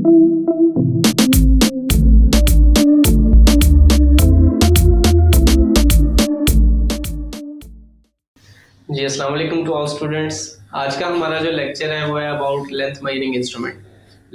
जी अस्सलाम वालेकुम to all students. आज का हमारा जो लेक्चर है वो है about length measuring instrument.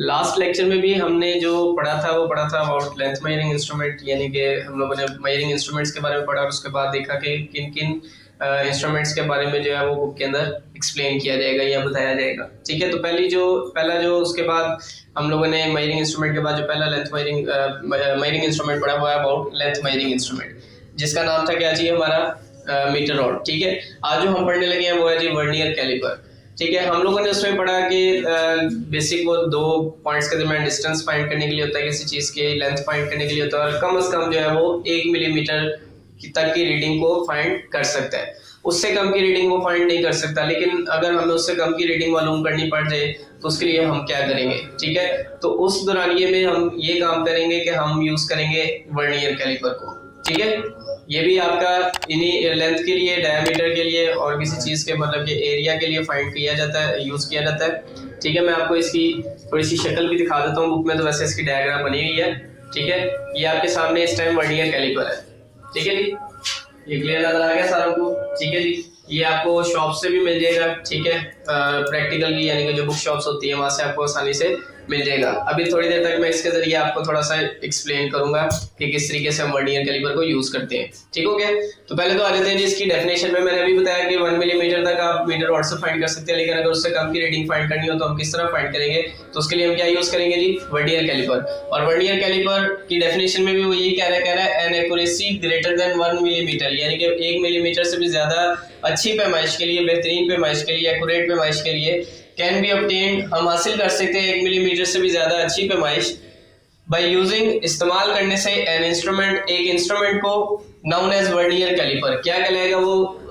Last lecture में भी हमने जो पढ़ा था वो पढ़ा था अबाउट लेंथ मेजरिंग इंस्ट्रूमेंट, यानी कि हम लोगों ने मेजरिंग इंस्ट्रूमेंट्स के बारे में पढ़ा और उसके बाद देखा कि किन किन इंस्ट्रूमेंट्स के बारे में जो है वो बुक के अंदर एक्सप्लेन किया जाएगा या बताया जाएगा। ठीक है, तो पहला जो उसके बाद हम लोगों ने मेजरिंग इंस्ट्रूमेंट के बाद जो पहला लेंथ मेजरिंग इंस्ट्रूमेंट पढ़ा हुआ है अबाउट लेंथ मेजरिंग इंस्ट्रूमेंट, जिसका नाम था क्या जी हमारा मीटर रॉड। ठीक है, आज जो हम पढ़ने लगे हैं वो है जी वर्नियर कैलिपर। ठीक है, हम लोगों ने उसमें पढ़ा कि बेसिक वो दो पॉइंट्स के दरमियान डिस्टेंस फाइंड करने के लिए होता है, किसी चीज की लेंथ फाइंड करने के लिए होता है, और कम से कम जो है वो 1 मिलीमीटर तक की रीडिंग को फाइंड कर सकता है। उससे कम की रीडिंग को फाइंड नहीं कर सकता, लेकिन अगर हमें उससे कम की रीडिंग मालूम करनी पड़ जाए तो उसके लिए हम क्या करेंगे। ठीक है, तो उस दौरानिये में हम ये काम करेंगे कि हम यूज करेंगे वर्नियर कैलिपर को। ठीक है, ये भी आपका इन्हीं लेंथ के लिए, डायमीटर के लिए और किसी चीज के मतलब के एरिया के लिए फाइंड किया जाता है, यूज किया जाता है। ठीक है, मैं आपको इसकी थोड़ी सी शक्ल भी दिखा देता हूँ बुक में, तो वैसे इसकी डायग्राम बनी हुई है। ठीक है, ये आपके सामने इस टाइम वर्नियर कैलिपर है। ठीक है जी, ये क्लियर नजर आ गया सारों को। ठीक है जी, ये आपको शॉप से भी मिल जाएगा। ठीक है, प्रैक्टिकल की यानी कि जो बुक शॉप्स होती है वहां से आपको आसानी से मिल जाएगा। अभी थोड़ी देर तक मैं इसके जरिए आपको थोड़ा सा एक्सप्लेन करूंगा कि किस तरीके से हम वर्नियर कैलिपर को यूज करते हैं। ठीक हो गया, तो पहले तो आ जाते हैं जी इसकी डेफिनेशन में। मैंने अभी बताया कि 1 मिलीमीटर तक आप मीटर रॉड से फाइंड कर सकते हैं, लेकिन अगर उससे कम की रीडिंग फाइंड करनी हो तो हम किस तरह फाइंड करेंगे, तो उसके लिए हम क्या यूज करेंगे जी वर्नियर कैलिपर। और वर्नियर कैलिपर की डेफिनेशन में भी वो यही कह रहा है an accuracy greater than 1 millimetre, यानी कि 1 मिलीमीटर से भी ज्यादा अच्छी पैमाइश के लिए, बेहतरीन पैमाइश के लिए, एक्यूरेट पैमाइश के लिए कैन बी ऑब्टेन्ड, हम हासिल कर सकते हैं 1 मिलीमीटर से भी ज्यादा अच्छी पैमाइश बाय यूजिंग, इस्तेमाल करने से एन इंस्ट्रूमेंट, एक इंस्ट्रूमेंट को नाउन एज वर्नियर कैलिपर। क्या कहलाएगा वो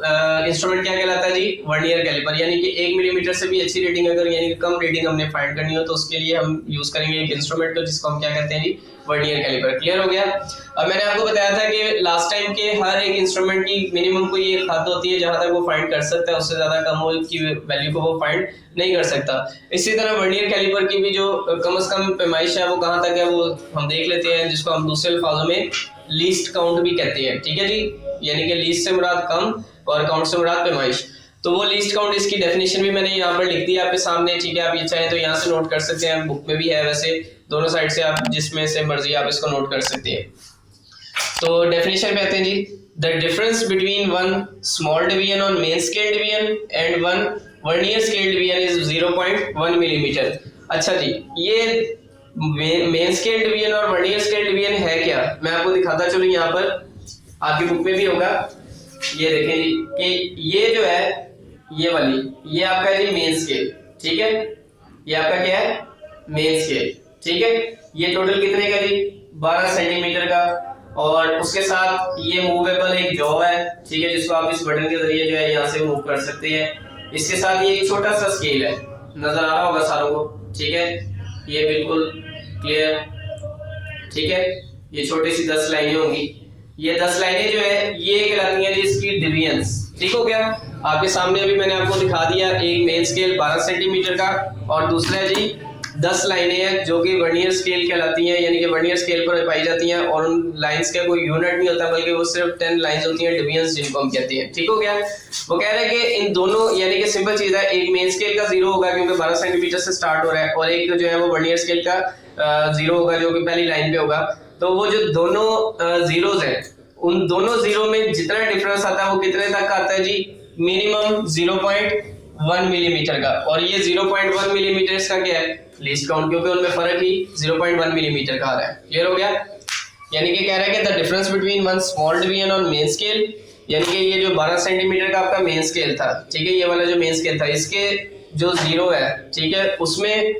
इंस्ट्रूमेंट, क्या कहलाता है जी वर्नियर कैलिपर। यानी कि 1 मिलीमीटर से भी अच्छी रीडिंग अगर यानी कि कम रीडिंग हमने फाइंड करनी हो तो उसके लिए हम यूज करेंगे एक इंस्ट्रूमेंट को जिसको हम क्या कहते हैं जी वर्नियर कैलिपर। क्लियर हो गया। अब मैंने आपको बताया था कि लास्ट टाइम के हर एक इंस्ट्रूमेंट की मिनिमम कोई एक हद होती है जहां तक वो फाइंड कर सकता है, उससे ज्यादा कम की वैल्यू को वो फाइंड नहीं कर सकता। इसी तरह वर्नियर कैलिपर की भी जो कम से कम पैमाइश है वो कहां तक है वो हम देख लेते हैं, जिसको हम दूसरे अल्फाजों में लीस्ट काउंट भी कहते हैं। ठीक है जी, यानी कि लीस्ट से मुराद कम और काउंट से मुराद पैमाइश। तो वो लीस्ट काउंट, इसकी डेफिनेशन भी मैंने यहाँ पर लिख दी है आपके सामने। ठीक है, आप ये चाहें तो यहाँ से नोट कर सकते हैं, बुक में भी है, वैसे दोनों साइड से आप जिसमें से मर्जी आप इसको नोट कर सकते हैं। तो डेफिनेशन पे आते हैं जी, the difference between one small division on main scale division and one vernier scale division is 0.1 millimetre. अच्छा जी, ये मेन स्केल डिवीजन और वर्नियर स्केल डिवीजन है क्या, मैं आपको दिखाता चलूं। यहाँ पर आपकी बुक में भी होगा, ये देखें जी कि ये जो है ये वाली, ये आपका है जी मेन स्केल। ठीक है, ये आपका क्या है मेन स्केल। ठीक है, ये टोटल कितने का जी 12 सेंटीमीटर का, और उसके साथ ये मूवेबल एक जॉब है। ठीक है, जिसको आप इस बटन के जरिए जो है यहाँ से मूव कर सकते हैं। इसके साथ ये एक छोटा सा स्केल है, नजर आ रहा होगा सारों को। ठीक है, ये बिल्कुल क्लियर। ठीक है, ये छोटी सी 10 लाइनें होंगी, ये 10 लाइनें जो है ये कहलाती हैं जी इसकी डिवीजन्स। ठीक हो गया, आपके सामने अभी मैंने आपको दिखा दिया, एक मेन स्केल 12 सेंटीमीटर का और दूसरा जी 10 लाइनें हैं जो कि वर्नियर स्केल कहलाती हैं, यानी कि वर्नियर स्केल पर पाई जाती हैं, और उन लाइंस का कोई यूनिट नहीं होता बल्कि वो सिर्फ 10 लाइंस होती हैं, डिवीजन्स जिनको हम कहते हैं। ठीक हो गया, वो कह रहे हैं कि इन दोनों यानी कि सिंपल चीज है, एक मेन स्केल का 0 होगा क्योंकि 12 सेंटीमीटर से स्टार्ट हो रहा है, और एक जो है वो वर्नियर स्केल का 0 होगा जो कि पहली लाइन पे होगा। तो वो जो दोनों जीरोज हैं, उन दोनों जीरो में जितना डिफरेंस आता है वो कितने तक आता है जी मिनिमम 0.1 मिलीमीटर का, और ये 0.1 मिलीमीटर का क्या है लीस्ट काउंट, क्योंकि उनमें फर्क ही 0.1 मिलीमीटर का आ रहा है। क्लियर हो गया, यानी कि कह रहा है कि the difference between one small division on main scale, यानी कि ये जो 12 सेंटीमीटर का आपका मेन स्केल था, ठीक है, ये वाला जो मेन स्केल था इसके जो 0 है, ठीक है, उसमें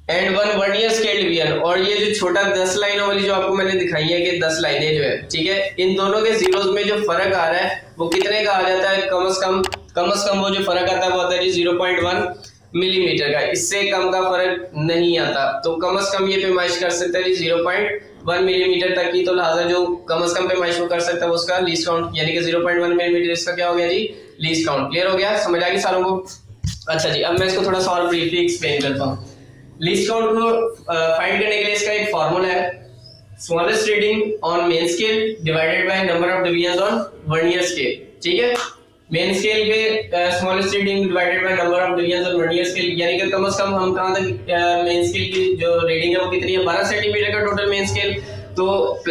and one vernier scale division, और ये जो छोटा 10 लाइनों वाली जो आपको मैंने दिखाई है कि 10 लाइनें जो है, ठीक है, इन दोनों के जीरोस में जो फर्क आ रहा है वो कितने का आ जाता है, कम से कम वो जो फर्क आता है वो आता है जी 0.1 मिलीमीटर का, इससे कम का फर्क नहीं आता। तो कम से कम ये पैमाइश कर सकता है जी 0.1 मिलीमीटर तक की, तो लिहाजा जो कम से कम पैमाइश वो कर सकता है उसका लीस्ट काउंट, यानी कि 0.1 मिलीमीटर इसका क्या हो गया जी लीस्ट काउंट। क्लियर हो गया, समझ आ गई सारों को। अच्छा जी, अब मैं इसको थोड़ा सा और ब्रीफली एक्सप्लेन करता हूँ। लीस्ट काउंट को फाइंड करने के लिए इसका एक फॉर्मूला है, smallest reading on main scale divided by number of divisions on vernier scale. ठीक है, मेन स्केल पे smallest reading divided by number of divisions on vernier scale, यानी कि कम से कम हम कहां तक मेन स्केल की जो रीडिंग है वो कितनी है, 12 सेंटीमीटर का टोटल मेन स्केल। तो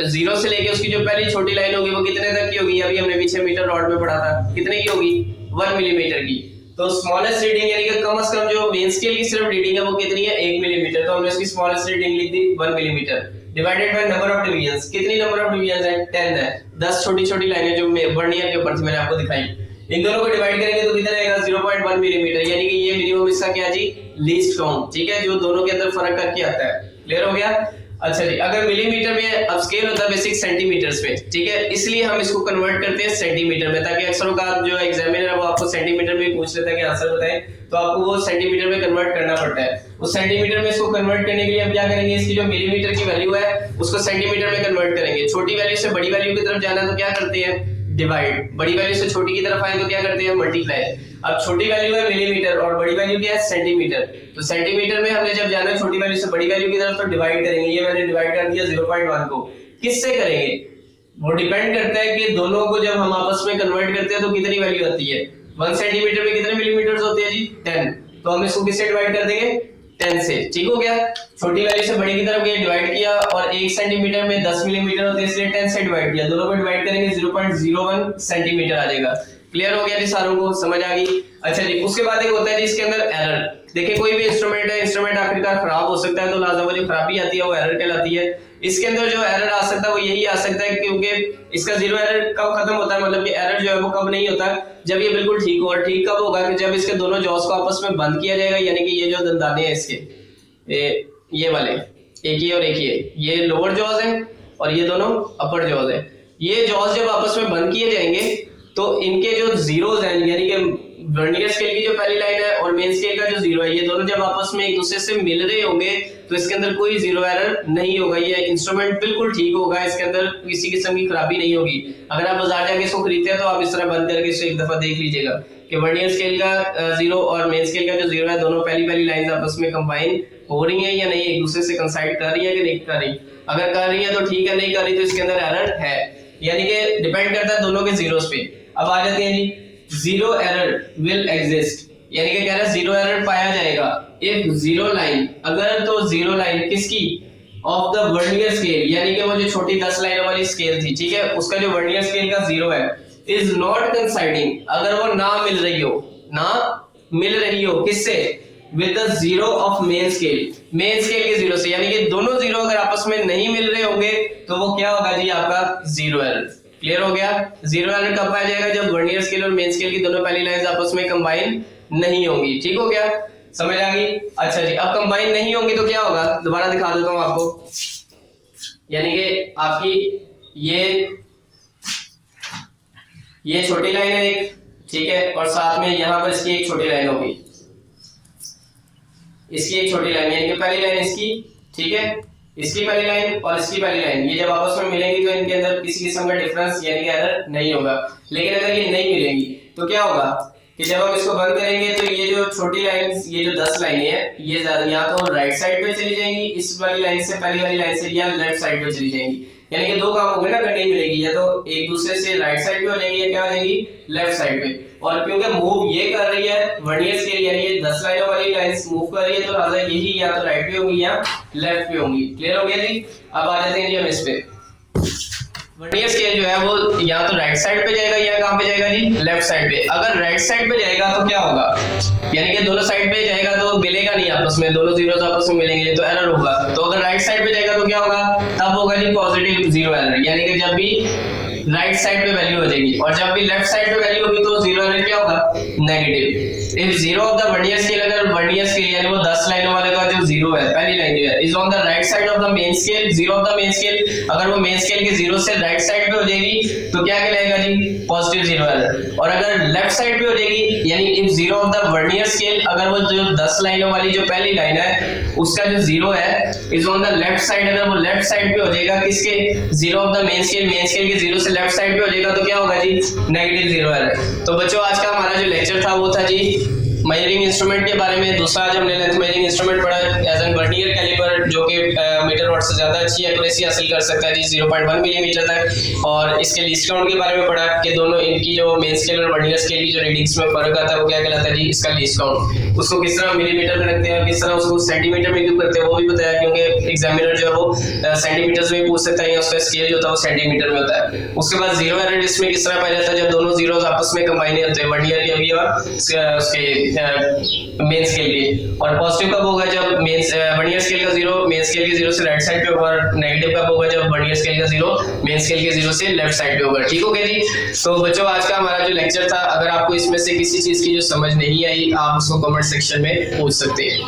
0 से लेके उसकी जो पहली छोटी लाइन होगी वो कितने तक की होगी, अभी हमने पीछे मीटर रॉड में पढ़ा था, कितने की होगी, 1 मिलीमीटर की। तो स्मॉलेस्ट रीडिंग यानी कि कम से कम जो मेन स्केल की सिर्फ रीडिंग है वो कितनी है, 1 मिलीमीटर। तो हमने इसकी स्मॉलेस्ट रीडिंग लिख दी 1 millimetre divided by number of divisions, कितनी नंबर ऑफ डिवीजंस है, 10 है, 10 छोटी छोटी लाइनें जो वर्नियर के ऊपर से मैंने आपको दिखाई, इन दोनों को डिवाइड करेंगे तो कितना आएगा, 0.1 मिलीमीटर, यानी कि ये मिनिमम इसका क्या जी, लीस्ट काउंट। ठीक है, जो दोनों के अंदर फर्क करके आता है। क्लियर हो गया। अच्छा जी, अगर मिलीमीटर में अब स्केल होता है बेसिक सेंटीमीटर्स में, ठीक है, इसलिए हम इसको कन्वर्ट करते हैं सेंटीमीटर में, ताकि अक्सर का जो एग्जामिनर है वो आपको सेंटीमीटर में पूछ लेता है कि आंसर बताएं, तो आपको वो सेंटीमीटर में कन्वर्ट करना पड़ता है। उस सेंटीमीटर में इसको कन्वर्ट करने के लिए हम क्या करेंगे, इसकी जो मिलीमीटर की वैल्यू है उसको सेंटीमीटर में कन्वर्ट करेंगे। छोटी वैल्यू से बड़ी वैल्यू की तरफ जाना तो क्या करते हैं, डिवाइड, बड़ी वैल्यू से छोटी की तरफ आए तो क्या करते हैं, मल्टीप्लाई। अब छोटी वैल्यू है मिलीमीटर और बड़ी वैल्यू क्या है, सेंटीमीटर। तो सेंटीमीटर में हमने जब जाना है छोटी वैल्यू से बड़ी वैल्यू की तरफ तो डिवाइड करेंगे। ये मैंने डिवाइड कर दिया 0.1 को, किससे करेंगे, वो डिपेंड करता है कि दोनों को जब हम आपस में कन्वर्ट करते हैं तो कितनी वैल्यू आती है। 1 सेंटीमीटर में कितने मिलीमीटर होते हैं जी, 10। तो हम इसको किससे डिवाइड कर देंगे, 10 से। ठीक हो गया, छोटी वैल्यू से बड़ी की तरफ गए, डिवाइड किया, और 1 सेंटीमीटर में 10 मिलीमीटर होते हैं इसलिए 10 से डिवाइड किया, दोनों को डिवाइड करेंगे 0.01 सेंटीमीटर आ जाएगा। क्लियर हो गया जी, सारों को समझ आ गई। अच्छा जी, उसके बाद एक होता है जी इसके अंदर एरर। देखिए कोई भी इंस्ट्रूमेंट है, इंस्ट्रूमेंट आखिरकार खराब हो सकता है, तो लाजम वो जो खराबी आती है वो एरर कहलाती है। इसके अंदर जो एरर आ सकता है वो यही आ सकता है क्योंकि इसका जीरो एरर कब खत्म होता है, मतलब कि एरर जो है वो कब नहीं होता, जब ये बिल्कुल ठीक हो। और ठीक कब होगा, कि जब इसके दोनों जॉस को आपस में बंद किया जाएगा, यानी कि ये जो दंदाने हैं इसके, ये वाले, एक ये और एक ये लोअर जॉज है और ये दोनों अपर जॉज है। ये जॉज जब आपस में बंद किए जाएंगे तो इनके जो जीरोज हैं, यानी कि वर्नियर स्केल की जो पहली लाइन है और मेन स्केल का जो जीरो है, ये दोनों जब आपस में एक दूसरे से मिल रहे होंगे तो इसके अंदर कोई जीरो एरर नहीं होगा। ये इंस्ट्रूमेंट बिल्कुल ठीक होगा, इसके अंदर किसी किस्म की खराबी नहीं होगी। अगर आप बाजार जाके इसको खरीदते हैं तो आप इस तरह बंद करके इसको एक दफा देख लीजिएगा कि वर्नियर स्केल का जीरो और मेन स्केल का जो जीरो है, दोनों पहली लाइन आपस में कंबाइन हो रही है या नहीं, एक दूसरे से कंसाइड कर रही है कि नहीं कर रही। अगर कर रही है तो ठीक है, नहीं कर रही तो इसके अंदर एरर है, यानी कि डिपेंड करता है दोनों के जीरोस पे। अब आ जाते हैं जी, जीरो एरर विल एग्जिस्ट, यानी कि कह रहा है जीरो एरर पाया जाएगा इफ जीरो लाइन, अगर तो जीरो लाइन किसकी, ऑफ द वर्नियर स्केल, यानी कि वो जो छोटी 10 लाइनों वाली स्केल थी, ठीक है, उसका जो वर्नियर स्केल का जीरो है, इज नॉट कंसाइडिंग, अगर वो ना मिल रही हो किससे, with the zero of main scale, main scale के जीरो से, यानी कि दोनों जीरो अगर आपस में नहीं मिल रहे होंगे तो वो क्या होगा जी, आपका जीरो एरर। क्लियर हो गया। जीरो एरर कब पाया जाएगा, जब वर्नियर स्केल और मेन स्केल की दोनों पहली लाइंस आपस में कंबाइन नहीं होंगी। ठीक हो गया, समझ आ गई। अच्छा जी, अब कंबाइन नहीं होंगी तो क्या होगा, दोबारा दिखा देता हूं आपको, यानी कि आपकी ये छोटी लाइन है एक, ठीक है, और साथ में यहां पर इसकी एक छोटी लाइन होगी, इसकी एक छोटी लाइन, यानी कि पहली लाइन इसकी, ठीक है, इसकी पहली लाइन और इसकी पहली लाइन, ये जब आपस में मिलेंगी तो इनके अंदर किसी किस्म का डिफरेंस यानी कि एरर नहीं होगा। लेकिन अगर ये नहीं मिलेंगी तो क्या होगा कि जब हम इसको बंद करेंगे तो ये जो छोटी लाइन, ये जो 10 लाइनें हैं, ये या तो राइट साइड पे चली जाएंगी इस वाली लाइन से, पहली वाली लाइन से, या लेफ्ट साइड पे चली जाएंगी। यानी कि दो काम हो गए ना, अगर नहीं मिलेगी, या तो एक दूसरे से राइट साइड पे हो जाएगी या क्या हो जाएगी, लेफ्ट साइड पे। और क्योंकि मूव ये कर रही है वर्नियर स्केल, यानी ये 10 लाइनों वाली लाइंस मूव कर रही है, तो लिहाजा यही या तो राइट पे होंगी या लेफ्ट पे होंगी। क्लियर हो गया जी। अब आ जाते हैं जी हम इस पे, वर्नियर स्केल जो है वो या तो राइट साइड पे जाएगा या कहां पे जाएगा जी, लेफ्ट साइड पे। अगर राइट साइड पे जाएगा तो क्या होगा, यानी कि दोनों साइड पे जाएगा तो मिलेगा नहीं आपस में, दोनों जीरोस आपस में मिलेंगे तो एरर होगा। तो अगर राइट साइड पे जाएगा तो क्या होगा, तब होगा जी पॉजिटिव जीरो एरर, यानी कि जब भी राइट साइड पे वैल्यू हो जाएगी, और जब भी लेफ्ट साइड पे वैल्यू होगी तो जीरो एरर क्या होगा, negative. If zero of the vernier scale, अगर वर्नियर स्केल यानी वो 10 लाइनों वाले का जो जीरो है, पहली लाइन जो है, is on the right side of the main scale, zero of the main scale, अगर वो मेन स्केल के जीरो से राइट साइड पे हो जाएगी तो क्या कहलाएगा जी, पॉजिटिव जीरो एरर। और अगर लेफ्ट साइड पे हो जाएगी, यानी if zero of the vernier scale, अगर वो जो 10 लाइनों वाली जो पहली लाइन है उसका जो जीरो है is on the left side, अगर वो लेफ्ट साइड पे हो जाएगा किसके, zero of the main scale के जीरो से लेफ्ट साइड पे हो जाएगा तो क्या होगा जी, नेगेटिव जीरो एरर। तो बच्चों आज का हमारा जो लेक्चर था वो था जी मेजरिंग इंस्ट्रूमेंट के बारे में दूसरा आज हमने लेंथ मेजरिंग इंस्ट्रूमेंट पढ़ा एज एन वर्नियर कैलिपर, जो कि मीटर नॉट से ज्यादा अच्छी एक्यूरेसी हासिल कर सकता है जी 0.1 मिलीमीटर तक। और इसके लीस्ट काउंट के बारे में पढ़ा कि दोनों इनकी जो मेन स्केल और वर्नियर स्केल की जो रीडिंग्स में फर्क आता है वो क्या कहलाता है जी इसका लीस्ट काउंट। उसको किस तरह मिलीमीटर में रखते हैं और किस तरह उसको सेंटीमीटर में क्यों करते हैं वो भी बताया, क्योंकि एग्जामिनर जो है वो सेंटीमीटर्स में पूछ सकता है या उसका स्केल जो होता है वो सेंटीमीटर में होता है। उसके बाद जीरो एरर इसमें किस तरह पाया जाता है जब दोनों जीरोस आपस में कंबाइन होते हैं, वर्नियर के भी और उसके मेन स्केल के। और पॉजिटिव कब होगा जब वर्नियर स्केल का जीरो मेन स्केल के जीरो से राइट साइड पे होगा, और नेगेटिव कब होगा जब वर्नियर स्केल का जीरो मेन स्केल के जीरो से लेफ्ट साइड पे होगा। ठीक हो गया जी। तो बच्चों आज का हमारा जो लेक्चर था, अगर आपको इसमें से किसी चीज की जो समझ नहीं आई आप उसको कमेंट सेक्शन में पूछ सकते हैं।